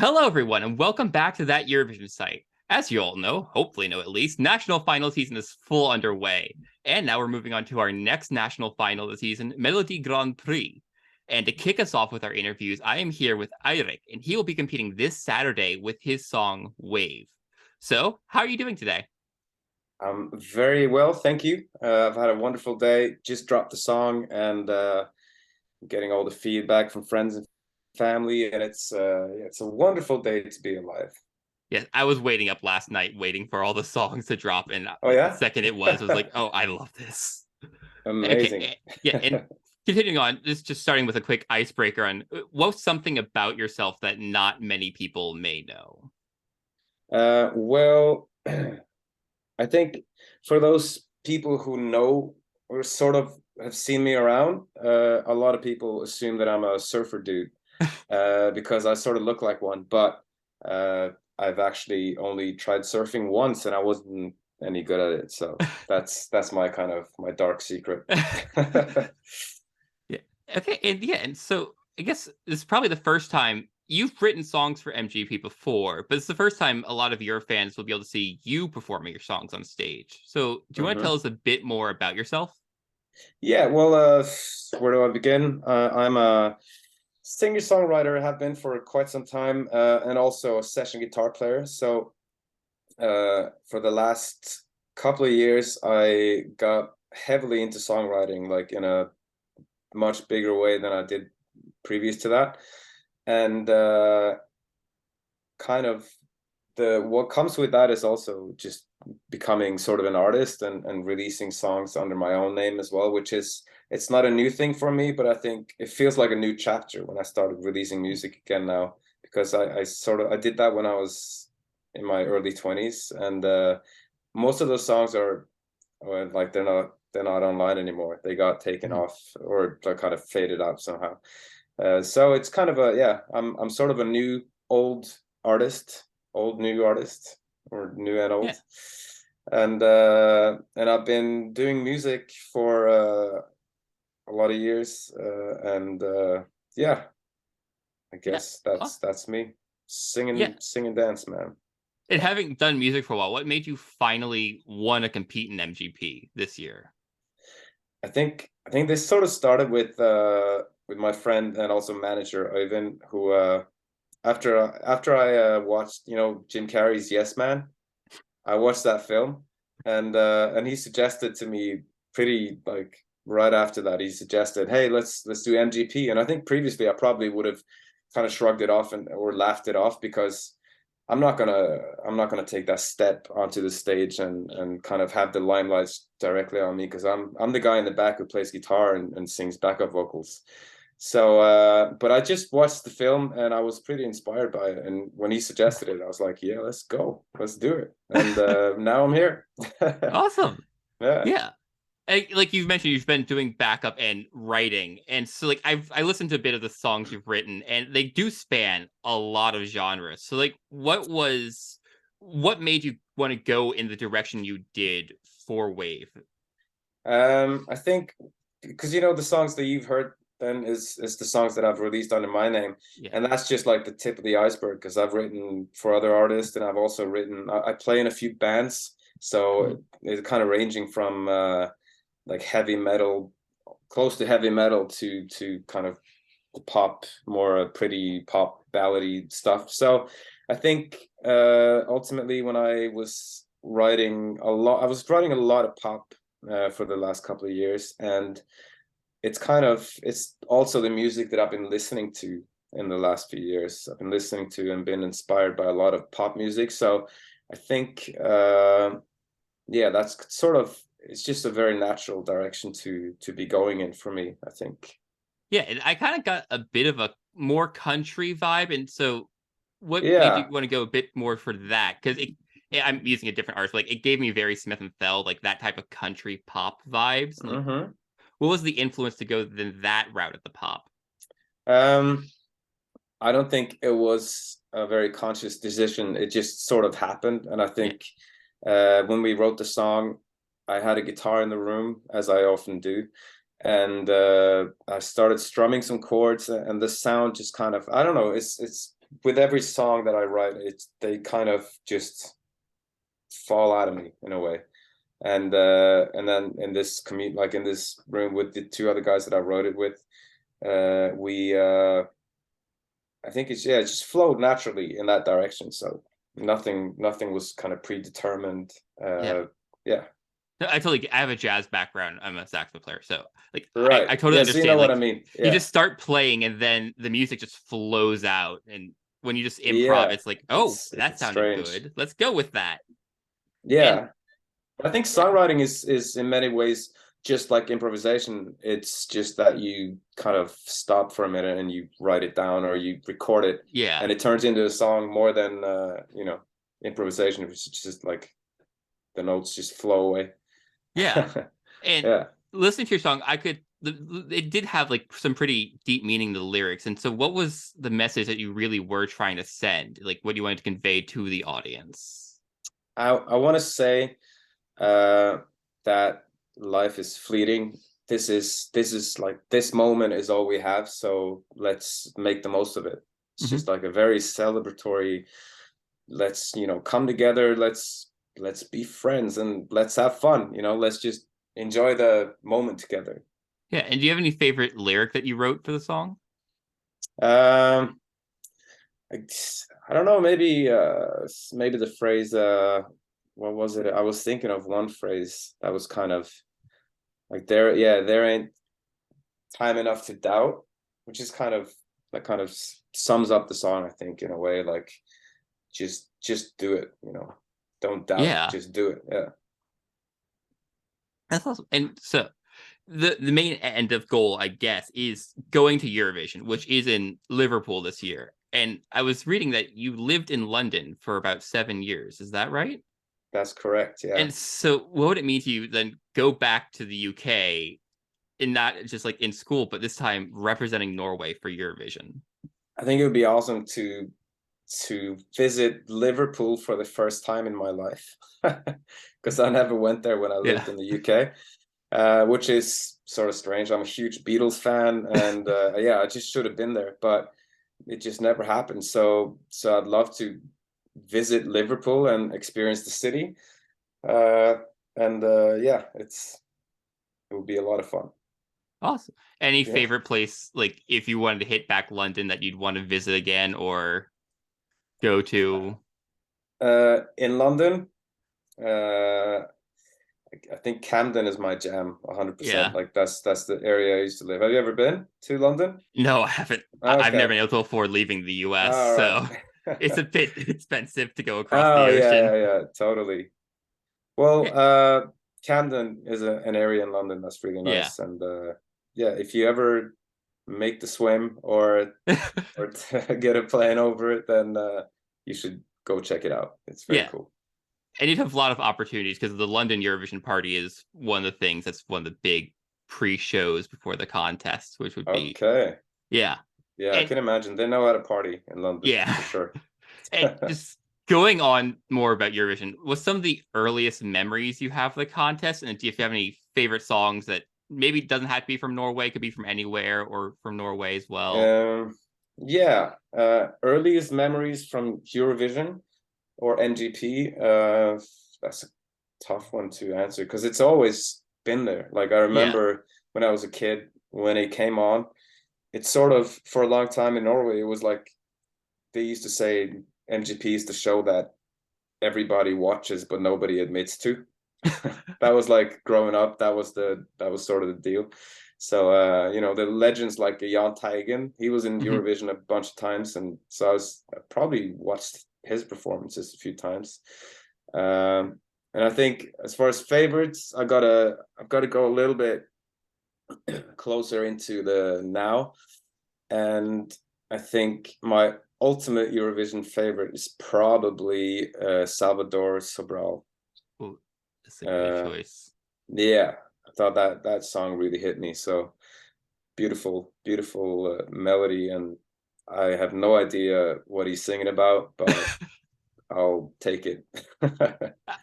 Hello, everyone, and welcome back to That Eurovision site. As you all know, hopefully know at least, national final season is full underway. And now we're moving on to our next national final of the season, Melodi Grand Prix. And to kick us off with our interviews, I am here with Eirik, and he will be competing this Saturday with his song Wave. So, how are you doing today? Very well, thank you. I've had a wonderful day. Just dropped the song and getting all the feedback from friends and family, and it's a wonderful day to be alive. Yes, I was waiting up last night, waiting for all the songs to drop, and Oh the yeah, second it was, I was like, oh, I love this. amazing. Okay, yeah, and continuing on, just starting with a quick icebreaker on what's something about yourself that not many people may know. Well, I think for those people who know or sort of have seen me around, a lot of people assume that I'm a surfer dude because I sort of look like one, but uh, I've actually only tried surfing once and I wasn't any good at it. So that's my kind of my dark secret. Yeah. Okay, and yeah, and so I guess this is probably the first time you've written songs for MGP before, but it's the first time a lot of your fans will be able to see you performing your songs on stage. So, do you want to tell Mhm. us a bit more about yourself? Yeah, well, where do I begin? I'm a singer-songwriter, I have been for quite some time, and also a session guitar player. So for the last couple of years, I got heavily into songwriting, like in a much bigger way than I did previous to that. And kind of the what comes with that is also just becoming sort of an artist and releasing songs under my own name as well, which is it's not a new thing for me, but I think it feels like a new chapter when I started releasing music again now, because I sort of I did that when I was in my early 20s, and most of those songs are like they're not online anymore. They got taken Mhm. off or they're kind of faded out somehow. So it's kind of a yeah. I'm sort of a new old artist, old new artist, or new and Yeah, old, and I've been doing music for a lot of years, and yeah, I yeah, guess oh, that's me yeah. singing dance man. And having done music for a while, what made you finally want to compete in MGP this year? I think this sort of started with my friend and also manager Ivan, who after I watched Jim Carrey's Yes Man, I watched that film, and he suggested to me pretty like right after that he suggested, hey, let's do MGP, and I think previously I probably would have kind of shrugged it off and or laughed it off because I'm not gonna take that step onto the stage and kind of have the limelight directly on me because I'm the guy in the back who plays guitar and sings backup vocals. So, but I just watched the film and I was pretty inspired by it. And when he suggested it, I was like, yeah, let's go, let's do it. And now I'm here. Awesome. Yeah. Yeah. Like you've mentioned, you've been doing backup and writing, and so like I listened to a bit of the songs you've written, and they do span a lot of genres. So like, what made you want to go in the direction you did for Wave? I think because the songs that you've heard then is the songs that I've released under my name, Yeah. and that's just like the tip of the iceberg because I've written for other artists and I've also I play in a few bands, so Mhm. it's kind of ranging from like heavy metal, close to heavy metal to kind of pop, more pretty pop ballady stuff. So I think ultimately when I was writing a lot of pop for the last couple of years, and it's also the music that I've been listening to in the last few years. I've been listening to and been inspired by a lot of pop music. So I think yeah, that's sort of it's just a very natural direction to be going in for me, I think. Yeah, and I kind of got a bit of a more country vibe, and so what made you Yeah. want to go a bit more for that? Because I'm using a different art, like it gave me very Smith and Fell, like that type of country pop vibes. And like, Hmm. what was the influence to go then that route at the pop? Um, I don't think it was a very conscious decision. It just sort of happened. And I Yeah. think when we wrote the song, I had a guitar in the room, as I often do. And I started strumming some chords, and the sound just kind of, I don't know, it's with every song that I write, they kind of just fall out of me in a way. And then in this like in this room with the two other guys that I wrote it with, we I think it just flowed naturally in that direction. So nothing was kind of predetermined. Yeah. No, I have a jazz background. I'm a saxophone player, so like Right. I totally So understand. you know like what I mean. you Yeah. just start playing, and then the music just flows out. And when you just improv, Yeah. it's like, oh, that It's sounded strange. good. Let's go with that. Yeah. And I think songwriting is in many ways just like improvisation. It's just that you kind of stop for a minute and you write it down or you record it, yeah, and it turns into a song more than improvisation. It's just like the notes just flow away. yeah. And Yeah. listening to your song, it did have like some pretty deep meaning to the lyrics. And so, what was the message that you really were trying to send? Like, what do you wanted to convey to the audience? I want to say that life is fleeting. This is like, this moment is all we have, so let's make the most of it. It's just like a very celebratory, let's come together, let's be friends and let's have fun, let's just enjoy the moment together. Yeah. And do you have any favorite lyric that you wrote for the song? um I don't know, maybe the phrase, what was it? I was thinking of one phrase that was kind of like, there ain't time enough to doubt, which is kind of sums up the song, I think, in a way. Like, just do it, don't doubt, Yeah. just do it. Yeah. That's awesome. And so the main end of goal, I guess, is going to Eurovision, which is in Liverpool this year. And I was reading that you lived in London for about 7 years. Is that right? That's correct. Yeah. And so what would it mean to you then go back to the UK and not just like in school, but this time representing Norway for Eurovision? I think it would be awesome to visit Liverpool for the first time in my life, because I never went there when I lived in the UK, which is sort of strange. I'm a huge Beatles fan, and I just should have been there, but it just never happened. So I'd love to visit Liverpool and experience the city, and it would be a lot of fun. Awesome. Any Yeah. favorite place, like if you wanted to hit back London, that you'd want to visit again or go to? In London, I think Camden is my jam, 100%. Yeah. Like, that's the area I used to live. Have you ever been to London? No, I haven't. I've never Okay. been able to afford leaving the US, All so right. it's a bit expensive to go across Oh the yeah, ocean. totally. Well, Yeah. Camden is an area in London that's really Yeah. nice, and if you ever make the swim or get a plane over it, then you should go check it out. It's very Yeah. cool. And you'd have a lot of opportunities because the London Eurovision party is one of the things that's one of the big pre-shows before the contest, which would be Okay. yeah. Yeah, I And can imagine. They know how to party in London, yeah. for sure. And just going on more about Eurovision, what's some of the earliest memories you have of the contest? And do you have any favorite songs that maybe doesn't have to be from Norway, could be from anywhere or from Norway as well? Yeah, earliest memories from Eurovision or NGP. That's a tough one to answer because it's always been there. Like, I Yeah. remember when I was a kid, when it came on, it's sort of, for a long time in Norway, it was like they used to say MGP is the show that everybody watches but nobody admits to. That was like growing up, that was sort of the deal. So the legends like Jan Teigen, he was in Mhm. Eurovision a bunch of times, and so I probably watched his performances a few times. And I think as far as favorites, I've got to go a little bit closer into the now, and I think my ultimate Eurovision favorite is probably Salvador Sobral. Ooh, that's a good Uh, choice. yeah, I thought that song really hit me. So beautiful, beautiful melody, and I have no idea what he's singing about, but I'll take it.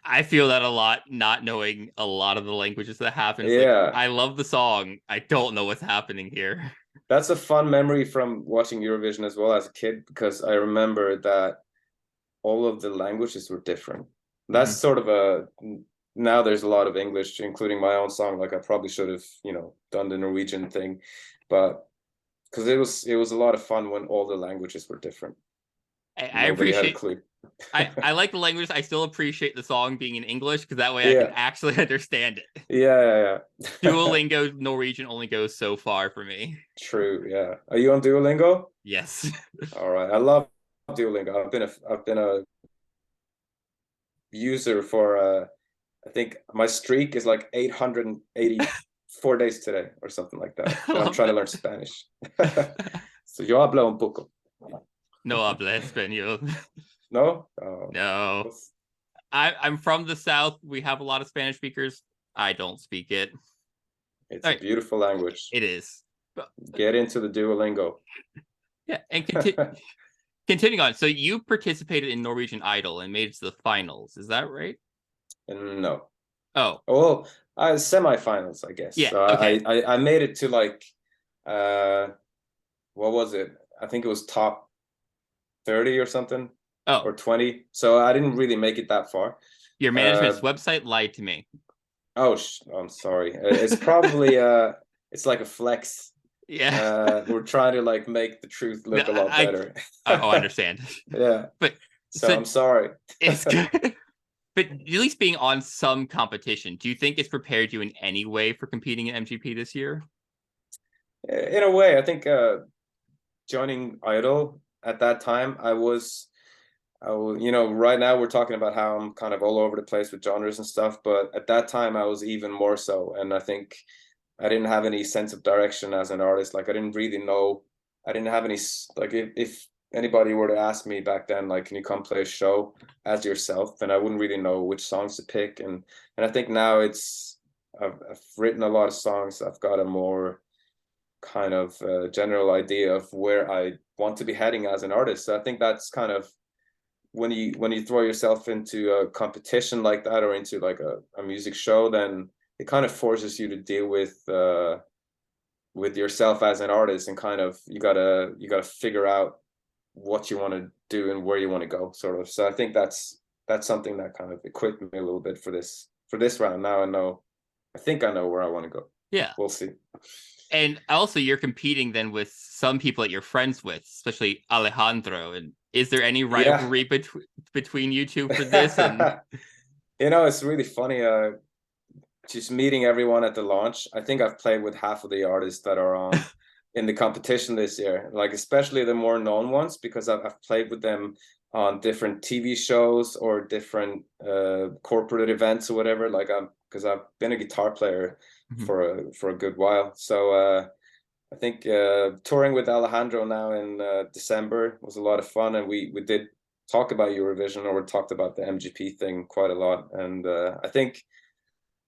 I feel that a lot, not knowing a lot of the languages that happens. Like, Yeah, I love the song. I don't know what's happening here. That's a fun memory from watching Eurovision as well as a kid, because I remember that all of the languages were different. That's sort of now there's a lot of English, including my own song. Like I probably should have, done the Norwegian thing, but because it was a lot of fun when all the languages were different. I Nobody had a appreciate. clue. I like the language. I still appreciate the song being in English because that way I can actually understand it. Yeah. Duolingo Norwegian only goes so far for me. True. Yeah. Are you on Duolingo? Yes. All right. I love Duolingo. I've been a user for I think my streak is like 884 days today or something like that. And I'm trying to learn Spanish. So yo hablo un poco. No habla español. No? No. I'm from the South. We have a lot of Spanish speakers. I don't speak it. It's a beautiful language. It is. Get into the Duolingo. Yeah, and continuing on. So you participated in Norwegian Idol and made it to the finals. Is that right? No. Oh. Well, semifinals, I guess. Yeah. So okay. I made it to like what was it? I think it was top 30 or something. Oh. Or 20. So I didn't really make it that far. Your management's website lied to me. Oh, I'm sorry. It's probably it's like a flex. Yeah. We're trying to like make the truth look a lot better. I understand. Yeah. But so I'm sorry. It's good. But at least being on some competition, do you think it's prepared you in any way for competing in MGP this year? In a way, I think joining Idol at that time, I was, right now we're talking about how I'm kind of all over the place with genres and stuff, but at that time I was even more so. And I think I didn't have any sense of direction as an artist. Like I didn't really know, I didn't have any, like if anybody were to ask me back then, like, can you come play a show as yourself? Then I wouldn't really know which songs to pick. And I think now I've written a lot of songs. I've got a more kind of general idea of where I want to be heading as an artist. So I think that's kind of when you throw yourself into a competition like that or into like a music show, then it kind of forces you to deal with yourself as an artist, and kind of you gotta figure out what you want to do and where you want to go, sort of. So I think that's something that kind of equipped me a little bit for this round. Now I think I know where I want to go. Yeah, we'll see. And also you're competing then with some people that you're friends with, especially Alejandro. And is there any rivalry between you two for this? And it's really funny. Just meeting everyone at the launch. I think I've played with half of the artists that are on in the competition this year, like especially the more known ones, because I've played with them on different TV shows or different corporate events or whatever. Like because I've been a guitar player for a good while. So I think touring with Alejandro now in December was a lot of fun, and we did talk about Eurovision, or we talked about the MGP thing quite a lot. And I think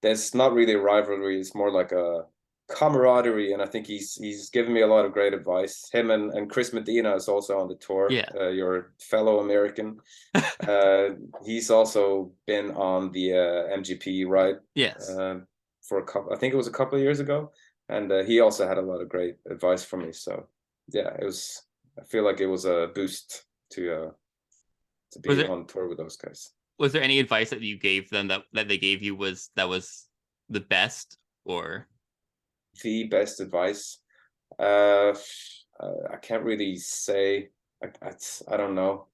there's not really a rivalry, it's more like a camaraderie, and I think he's given me a lot of great advice. Him and Chris Medina is also on the tour. Your fellow American. He's also been on the MGP ride. Yes. For I think it was a couple of years ago, and he also had a lot of great advice for me. So yeah, I feel like it was a boost to be on tour with those guys. Was there any advice that you gave them that they gave you was the best, or the best advice? I can't really say. I don't know.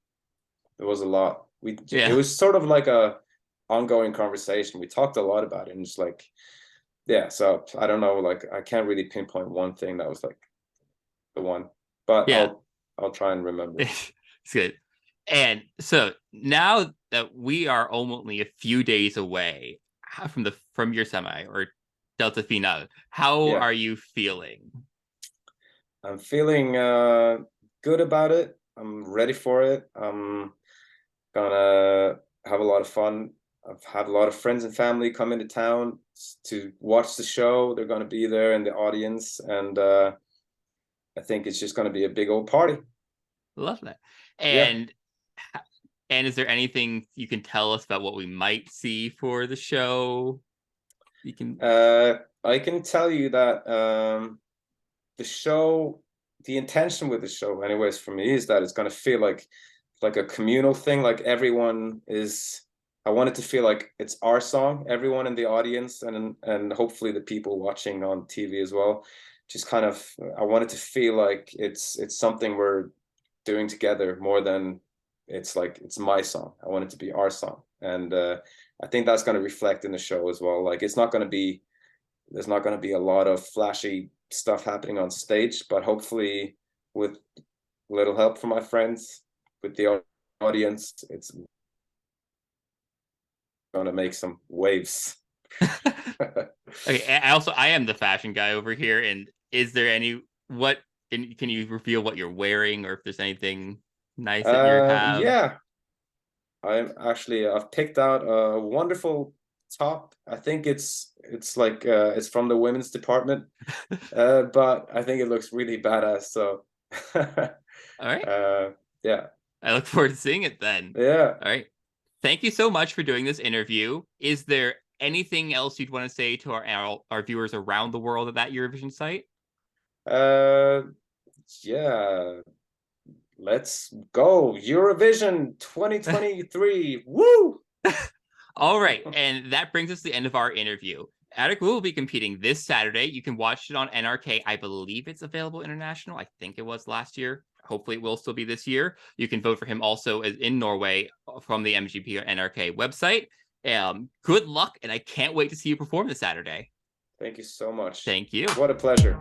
There was a lot. It was sort of like a ongoing conversation. We talked a lot about it, and just like, yeah. So I don't know. Like I can't really pinpoint one thing that was like the one, but I'll try and remember. It's good. And so now that we are only a few days away from your semi or Delta Final, how are you feeling? I'm feeling good about it. I'm ready for it. I'm gonna have a lot of fun. I've had a lot of friends and family come into town to watch the show. They're gonna be there in the audience, and I think it's just gonna be a big old party. Love that. And is there anything you can tell us about what we might see for the show? You can. I can tell you that the show, the intention with the show, anyways, for me, is that it's going to feel like a communal thing. Like everyone is. I want it to feel like it's our song. Everyone in the audience and hopefully the people watching on TV as well. Just kind of, I want it to feel like it's something we're doing together more than it's like it's my song. I want it to be our song, and I think that's going to reflect in the show as well. Like it's not going to be, there's not going to be a lot of flashy stuff happening on stage, but hopefully with a little help from my friends, with the audience, it's going to make some waves. Okay, I am the fashion guy over here, and is there any can you reveal what you're wearing, or if there's anything nice that you have? Yeah, I've picked out a wonderful top. I think it's like it's from the women's department, but I think it looks really badass. So, All right. Yeah. I look forward to seeing it then. Yeah. All right. Thank you so much for doing this interview. Is there anything else you'd want to say to our viewers around the world at that Eurovision site? Yeah. Let's go. Eurovision 2023. Woo! All right. And that brings us to the end of our interview. Eirik will be competing this Saturday. You can watch it on NRK. I believe it's available international. I think it was last year. Hopefully it will still be this year. You can vote for him also in Norway from the MGP or NRK website. Good luck, and I can't wait to see you perform this Saturday. Thank you so much. Thank you. What a pleasure.